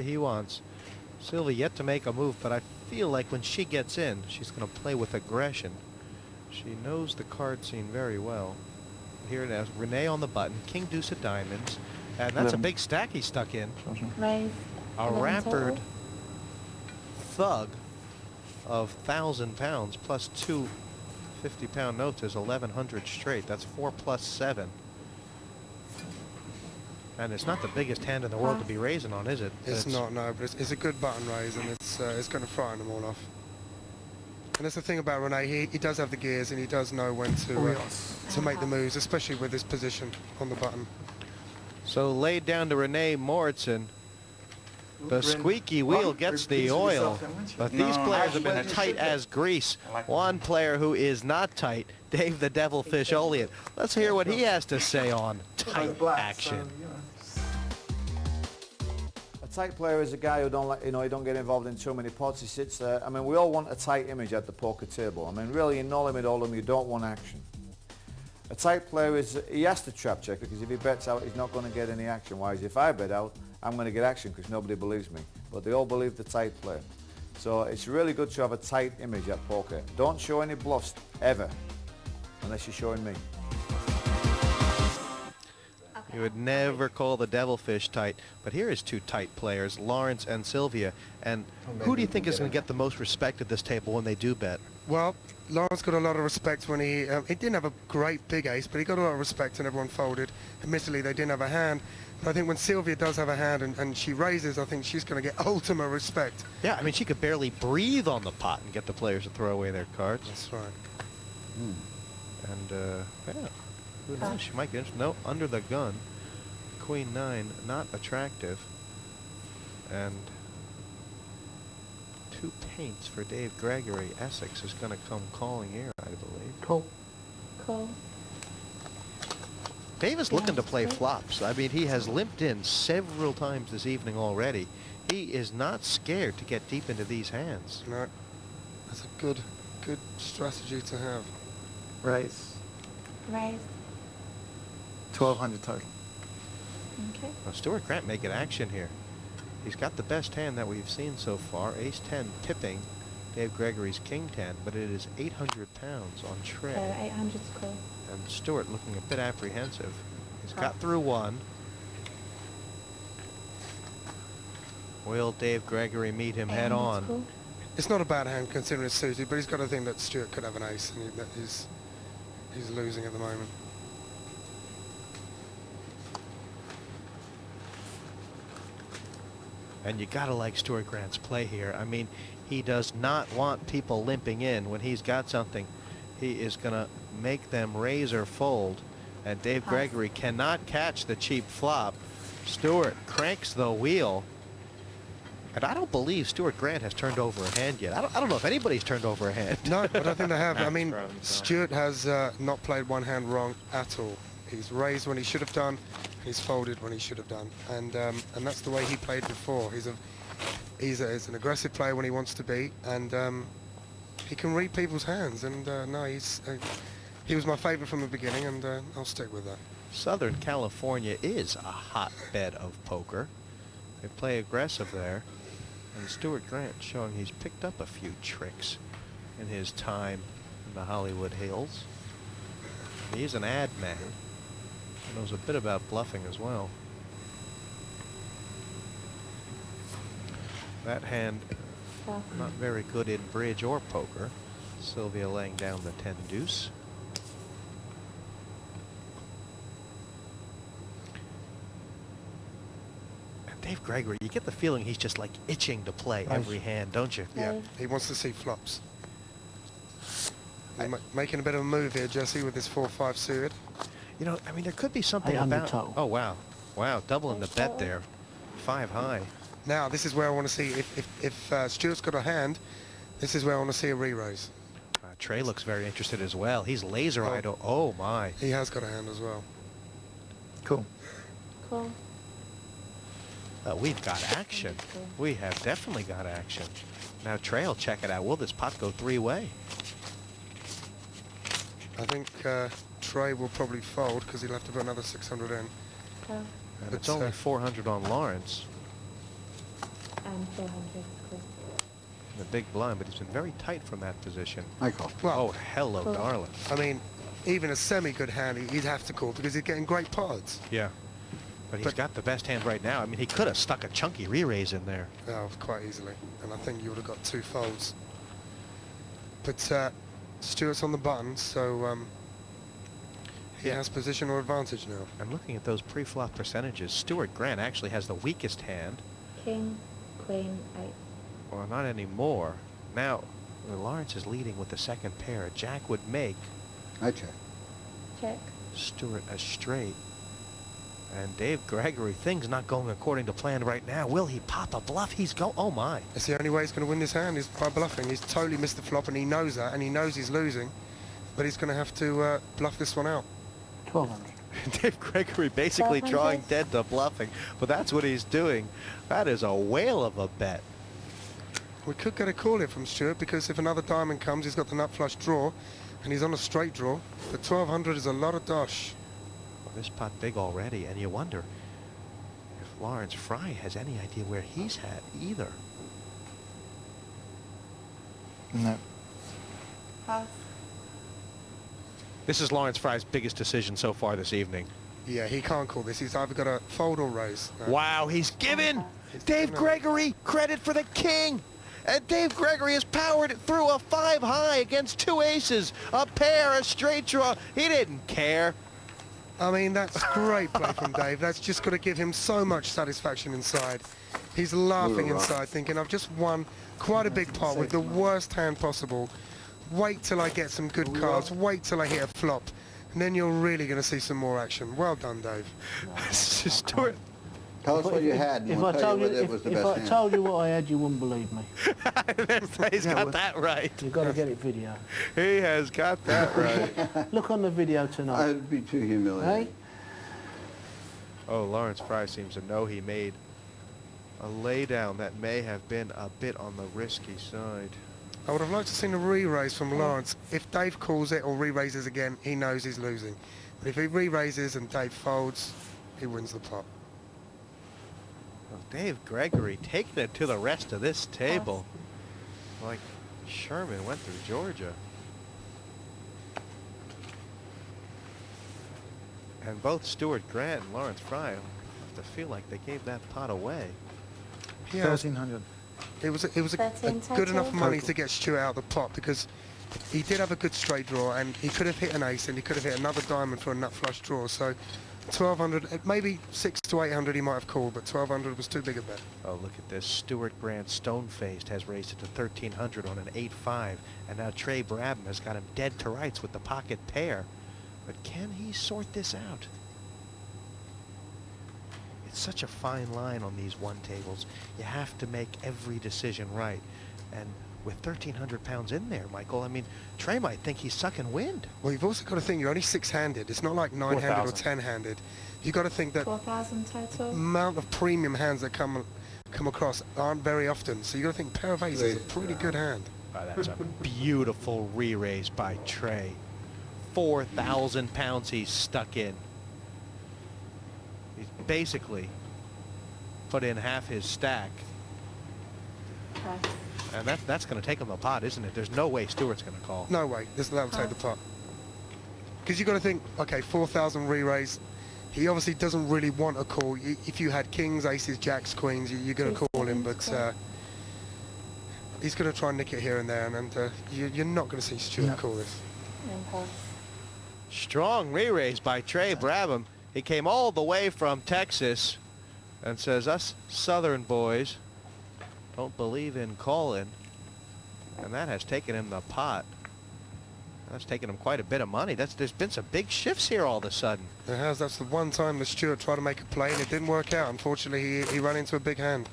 he wants. Sylvia yet to make a move, but I feel like when she gets in, she's going to play with aggression. She knows the card scene very well. Here it is, Renee on the button, King Deuce of Diamonds, and that's a big stack he stuck in. Raise. A 11 Rampart total. thug of 1,000 pounds plus two 50-pound notes is 1,100 straight. That's 4 plus 7. And it's not the biggest hand in the world to be raising on, is it? It's not, no, but it's a good button raise, and it's going to frighten them all off. And that's the thing about Renee, he does have the gears, and he does know when to make the moves, especially with his position on the button. So laid down to Renee Moritzen. The squeaky wheel gets the oil, but these players have been tight as grease. One player who is not tight, Dave the Devilfish Olean. Let's hear what he has to say on tight action. A tight player is a guy who don't like, he don't get involved in too many pots. He sits there. I mean, we all want a tight image at the poker table. I mean, really, in no limit hold'em, you don't want action. A tight player he has to trap check, because if he bets out, he's not going to get any action. Whereas if I bet out, I'm going to get action because nobody believes me. But they all believe the tight player. So it's really good to have a tight image at poker. Don't show any bluffs, ever, unless you're showing me. You would never call the Devilfish tight, but here is two tight players, Lawrence and Sylvia. And who do you think is going to get the most respect at this table when they do bet? Well, Lawrence got a lot of respect when he didn't have a great big ace, but he got a lot of respect and everyone folded. Admittedly, they didn't have a hand, but I think when Sylvia does have a hand and she raises, I think she's going to get ultimate respect. Yeah, I mean, she could barely breathe on the pot and get the players to throw away their cards. That's right. And, yeah, who knows? She might get interested. No, under the gun. Queen 9, not attractive. And 2 paints for Dave Gregory. Essex is going to come calling here, I believe. Call. Dave is looking to play flops. I mean, he has limped in several times this evening already. He is not scared to get deep into these hands. No, that's a good strategy to have. Raise. 1200 total. Okay. Well, Stuart Grant making action here. He's got the best hand that we've seen so far. Ace 10 tipping Dave Gregory's King 10, but it is 800 pounds on tray. 800 call. And Stuart looking a bit apprehensive. He's got through one. Will Dave Gregory meet him head on? Call. It's not a bad hand considering it's suited, but he's got to think that Stuart could have an ace, and that he's losing at the moment. And you gotta like Stuart Grant's play here. I mean, he does not want people limping in. When he's got something, he is gonna make them raise or fold. And Dave Gregory cannot catch the cheap flop. Stuart cranks the wheel. And I don't believe Stuart Grant has turned over a hand yet. I don't know if anybody's turned over a hand. No, but I think they have. I mean, Stuart has not played one hand wrong at all. He's raised when he should have done. He's folded when he should have done, and that's the way he played before. He's an aggressive player when he wants to be, and he can read people's hands. And no, he was my favourite from the beginning, and I'll stick with that. Southern California is a hotbed of poker. They play aggressive there, and Stuart Grant showing he's picked up a few tricks in his time in the Hollywood Hills. He's an ad man. Knows a bit about bluffing as well. That hand not very good in bridge or poker. Sylvia laying down the 10 deuce. And Dave Gregory, you get the feeling he's just like itching to play every hand, don't you? Yeah, he wants to see flops. Making a bit of a move here, Jesse, with this 4-5 suited. You know, I mean, there could be something about... Oh, wow. Wow, doubling the bet there. 5 high. Now, this is where I want to see if Stuart's got a hand, this is where I want to see a re-raise. Trey looks very interested as well. He's laser-eyed. Oh, my. He has got a hand as well. Cool. We've got action. We have definitely got action. Now, Trey will check it out. Will this pot go 3-way? I think Trey will probably fold because he'll have to put another 600 in. And it's only 400 on Lawrence. And 400 is call. The big blind, but he's been very tight from that position. I call. Well, Oh, hello, Cool. darling. I mean, even a semi-good hand, he'd have to call because he's getting great pods. Yeah. But he's But- got the best hand right now. I mean, he could have stuck a chunky re-raise in there. Oh, quite easily. And I think you would have got 2 folds. But Stuart's on the button, so he Yeah. has positional advantage now. I'm looking at those pre-flop percentages. Stuart Grant actually has the weakest hand. King, queen, 8. Well, not anymore. Now, Lawrence is leading with the second pair. Jack would make I check. Check. Stuart a straight. And Dave Gregory, things not going according to plan right now. Will he pop a bluff? He's go. Oh my! That's the only way he's going to win this hand is by bluffing. He's totally missed the flop and he knows that, and he knows he's losing. But he's going to have to bluff this one out. 1200. Dave Gregory basically 1200. drawing dead to bluffing, but that's what he's doing. That is a whale of a bet. We could get a call here from Stuart because if another diamond comes, he's got the nut flush draw, and he's on a straight draw. But 1200 is a lot of dosh. Well, this pot big already, and you wonder if Lawrence Fry has any idea where he's at either. No. Pass. This is Lawrence Fry's biggest decision so far this evening. Yeah, he can't call this. He's either got to fold or raise. Wow, he's given He's Dave given him. Gregory credit for the king. And Dave Gregory has powered it through a 5 high against 2 aces, a pair, a straight draw. He didn't care. I mean, that's great play from Dave. That's just got to give him so much satisfaction inside. He's laughing inside, thinking, I've just won quite a big pot with the worst hand possible. Wait till I get some good cards. Wait till I hit a flop. And then you're really going to see some more action. Well done, Dave. Stuart. Tell us what you had, and If we'll I tell told you you, whether it was the best I hand. told you what I had, you wouldn't believe me. He's got that right. You've got to get it video. He has got that right. Look on the video tonight. I'd be too humiliated. Hey? Oh, Lawrence Fry seems to know he made a laydown that may have been a bit on the risky side. I would have liked to seen a re-raise from Lawrence. If Dave calls it or re-raises again, he knows he's losing. But if he re-raises and Dave folds, he wins the pot. Well, Dave Gregory taking it to the rest of this table. Like Sherman went through Georgia. And both Stuart Grant and Lawrence Fry have to feel like they gave that pot away. Yeah, 1300. it was a 13 good enough total? money to get Stuart out of the pot because he did have a good straight draw and he could have hit an ace and he could have hit another diamond for a nut flush draw. So 1200, maybe 600 to 800 he might have called, but 1200 was too big a bet. Oh, look at this. Stuart Grant, stone-faced, has raised it to 1300 on an 8-5. And now Trey Brabham has got him dead to rights with the pocket pair. But can he sort this out? It's such a fine line on these one tables. You have to make every decision right. And with 1,300 pounds in there, Michael, I mean, Trey might think he's sucking wind. Well, you've also got to think you're only 6-handed. It's not like 9-handed or 4,000. 10-handed. You've got to think that 4,000 total. amount of premium hands that come across aren't very often. So you've got to think pair of aces is a pretty good hand. Wow, that's a beautiful re-raise by Trey. 4,000 pounds he's stuck in. He's basically put in half his stack. Pass. And that's going to take him the pot, isn't it? There's no way Stewart's going to call. No way. That'll take the pot. Because you've got to think, okay, 4,000 re-raise. He obviously doesn't really want a call. If you had kings, aces, jacks, queens, you're going to call him. But he's going to try and nick it here and there. And you're not going to see Stuart No. call this. And pass. Strong re-raise by Trey Brabham. He came all the way from Texas and says, us Southern boys don't believe in calling. And that has taken him the pot. That's taken him quite a bit of money. There's been some big shifts here all of a sudden. It has. That's the one time that Stuart tried to make a play and it didn't work out. Unfortunately, he ran into a big hand.